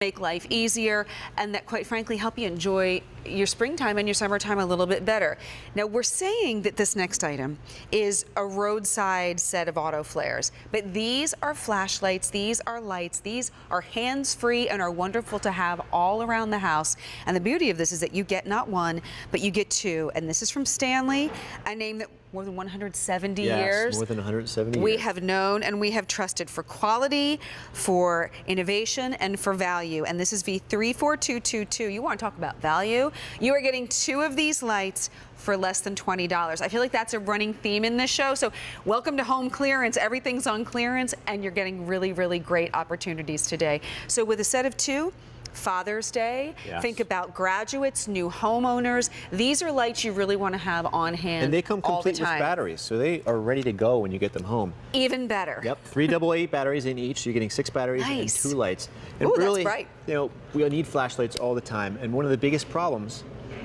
make life easier, and that quite frankly help you enjoy your springtime and your summertime a little bit better. Now we're saying that this next item is a roadside set of auto flares, but these are flashlights, these are lights, these are hands-free and are wonderful to have all around the house. And the beauty of this is that you get not one, but you get two. And this is from Stanley, a name that more than 170 years. More than 170 years. We have known and we have trusted for quality, for innovation, and for value. And this is V34222. You want to talk about value? You are getting two of these lights for less than $20. I feel like that's a running theme in this show. So welcome to home clearance. Everything's on clearance, and you're getting really, really great opportunities today. So with a set of two, Father's Day, yes. Think about graduates, new homeowners. These are lights you really want to have on hand. And they come complete with batteries, so they are ready to go when you get them home. Even better. Yep, 3 AA batteries in each, so you're getting 6 batteries nice. and 2 lights. And ooh, really, that's bright. You know, we need flashlights all the time, and one of the biggest problems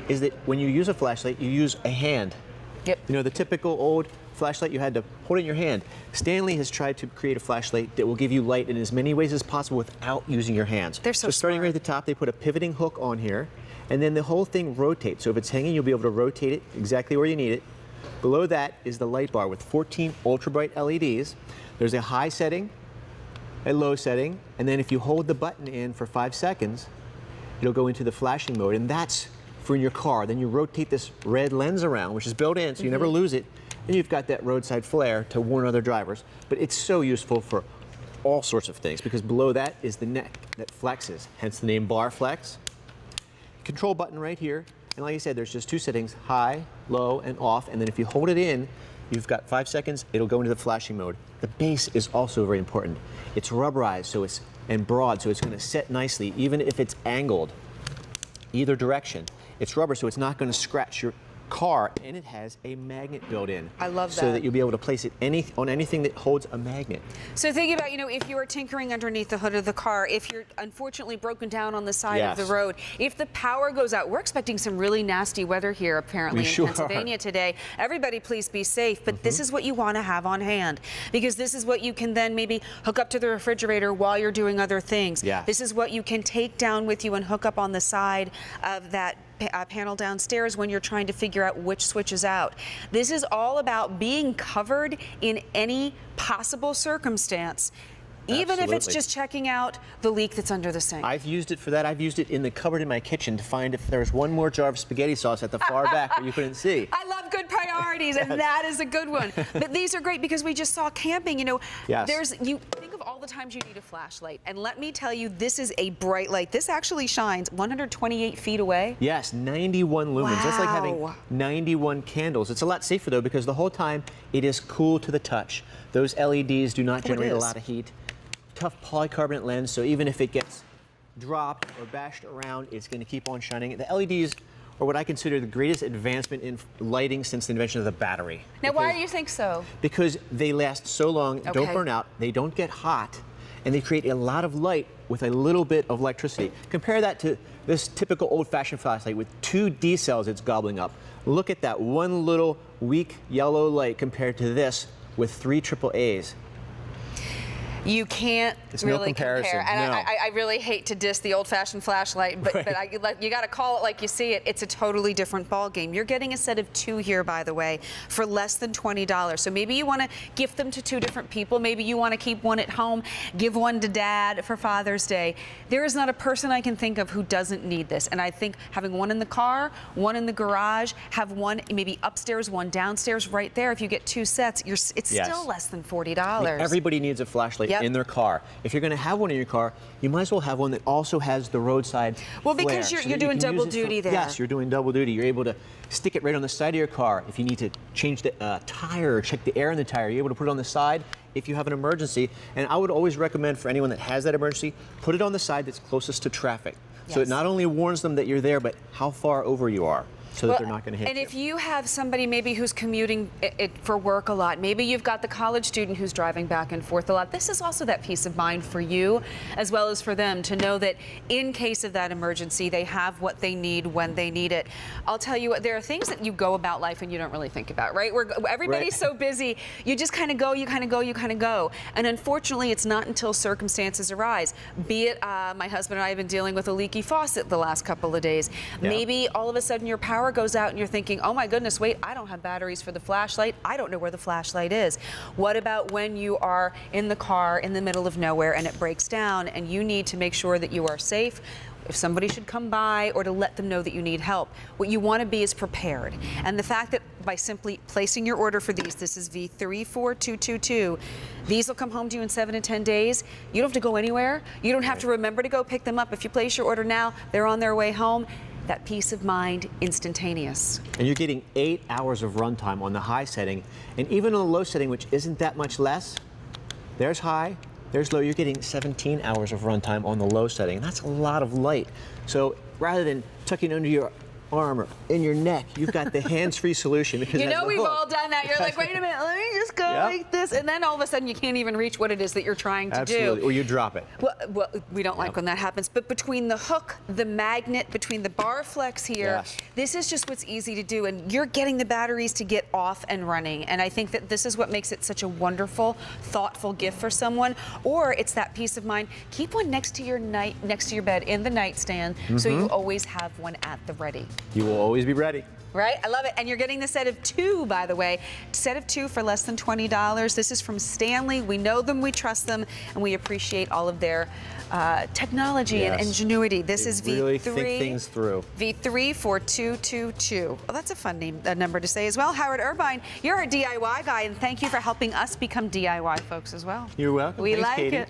is that when you use a flashlight, you use a hand. Yep. You know, the typical old flashlight you had to hold in your hand. Stanley has tried to create a flashlight that will give you light in as many ways as possible without using your hands. They're so starting right at the top, they put a pivoting hook on here, and then the whole thing rotates. So if it's hanging, you'll be able to rotate it exactly where you need it. Below that is the light bar with 14 ultra bright LEDs. There's a high setting, a low setting, and then if you hold the button in for 5 seconds, it'll go into the flashing mode, and that's for in your car. Then you rotate this red lens around, which is built in, so you never lose it. And you've got that roadside flare to warn other drivers. But it's so useful for all sorts of things, because below that is the neck that flexes, hence the name BarFlex. Control button right here. And like I said, there's just 2 settings, high, low, and off. And then if you hold it in, you've got 5 seconds, it'll go into the flashing mode. The base is also very important. It's rubberized and broad, so it's going to set nicely, even if it's angled either direction. It's rubber, so it's not going to scratch your car, and it has a magnet built in. I love that. So that you'll be able to place it on anything that holds a magnet. So think about, you know, if you are tinkering underneath the hood of the car, if you're unfortunately broken down on the side of the road, if the power goes out, we're expecting some really nasty weather here apparently in Pennsylvania today. Everybody please be safe, but this is what you want to have on hand, because this is what you can then maybe hook up to the refrigerator while you're doing other things. This is what you can take down with you and hook up on the side of that panel downstairs when you're trying to figure out which switch is out. This is all about being covered in any possible circumstance, even if it's just checking out the leak that's under the sink. I've used it for that. I've used it in the cupboard in my kitchen to find if there's one more jar of spaghetti sauce at the far back where you couldn't see. I love good priorities, and that is a good one. But these are great because we just saw camping, you know, you think of all the times you need a flashlight, and let me tell you, this is a bright light. This actually shines 128 feet away. Yes, 91 lumens. Wow. That's like having 91 candles. It's a lot safer though, because the whole time it is cool to the touch. Those LEDs do not generate a lot of heat. Tough polycarbonate lens, so even if it gets dropped or bashed around, it's going to keep on shining. The LEDs are what I consider the greatest advancement in lighting since the invention of the battery. Now, why do you think so? Because they last so long, don't burn out, they don't get hot, and they create a lot of light with a little bit of electricity. Compare that to this typical old-fashioned flashlight with 2 D cells it's gobbling up. Look at that one little weak yellow light compared to this with 3 AAAs. You can't really compare. And no. I really hate to diss the old-fashioned flashlight, but you got to call it like you see it. It's a totally different ball game. You're getting a set of 2 here, by the way, for less than $20. So maybe you want to gift them to 2 different people. Maybe you want to keep one at home, give one to Dad for Father's Day. There is not a person I can think of who doesn't need this. And I think having one in the car, one in the garage, have one maybe upstairs, one downstairs, right there. If you get 2 sets, it's still less than $40. I mean, everybody needs a flashlight in their car. If you're going to have one in your car, you might as well have one that also has the roadside flare, because you're doing double duty there. Yes, you're doing double duty. You're able to stick it right on the side of your car. If you need to change the tire or check the air in the tire, you're able to put it on the side if you have an emergency. And I would always recommend for anyone that has that emergency, put it on the side that's closest to traffic. So it not only warns them that you're there, but how far over you are. so that they're not going to hit and you. if you have somebody maybe who's commuting for work a lot, maybe you've got the college student who's driving back and forth a lot, this is also that peace of mind for you as well as for them to know that in case of that emergency, they have what they need when they need it. I'll tell you what, there are things that you go about life and you don't really think about, right? Everybody's so busy, you just kind of go, you kind of go, you kind of go. And unfortunately, it's not until circumstances arise, be it my husband and I have been dealing with a leaky faucet the last couple of days. Yeah. Maybe all of a sudden your power goes out and you're thinking, oh my goodness, wait, I don't have batteries for the flashlight. I don't know where the flashlight is. What about when you are in the car in the middle of nowhere and it breaks down and you need to make sure that you are safe? If somebody should come by or to let them know that you need help. What you want to be is prepared. And the fact that by simply placing your order for these, this is V34222, these will come home to you in 7 to 10 days. You don't have to go anywhere. You don't have to remember to go pick them up. If you place your order now, they're on their way home. That peace of mind, instantaneous. And you're getting 8 hours of runtime on the high setting, and even on the low setting, which isn't that much less, there's high, there's low, you're getting 17 hours of runtime on the low setting. That's a lot of light. So rather than tucking under your arm or in your neck, you've got the hands-free solution. Because you know, we've all done that. You're like, wait a minute, let me just go like this. And then all of a sudden you can't even reach what it is that you're trying to do. Or you drop it. Well, we don't like when that happens. But between the hook, the magnet, between the BarFlex here, this is just what's easy to do. And you're getting the batteries to get off and running. And I think that this is what makes it such a wonderful, thoughtful gift for someone. Or it's that peace of mind. Keep one next to your bed in the nightstand so you always have one at the ready. You will always be ready. Right? I love it. And you're getting the set of 2, by the way. Set of 2 for less than $20. This is from Stanley. We know them, we trust them, and we appreciate all of their technology and ingenuity. This is V3. Really think things through. V34222. Well, that's a fun number to say as well. Howard Irvine, you're a DIY guy, and thank you for helping us become DIY folks as well. You're welcome. We Thanks, like Katie. it.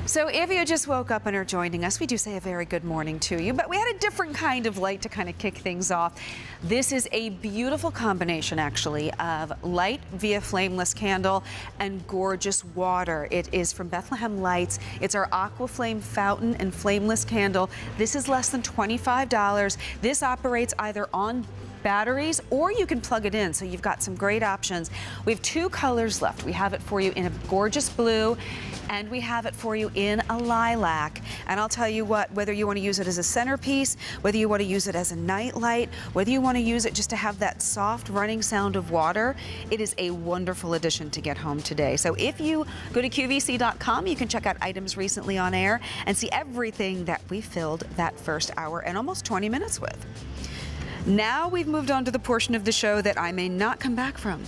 So if you just woke up and are joining us, we do say a very good morning to you, but we had a different kind of light to kind of kick things off. This is a beautiful combination, actually, of light via flameless candle and gorgeous water. It is from Bethlehem Lights. It's our Aqua Flame fountain and flameless candle. This is less than $25. This operates either on batteries or you can plug it in, so you've got some great options. We have 2 colors left. We have it for you in a gorgeous blue and we have it for you in a lilac. And I'll tell you what, whether you want to use it as a centerpiece, whether you want to use it as a night light, whether you want to use it just to have that soft running sound of water, it is a wonderful addition to get home today. So if you go to QVC.com, you can check out items recently on air and see everything that we filled that first hour and almost 20 minutes with. Now we've moved on to the portion of the show that I may not come back from.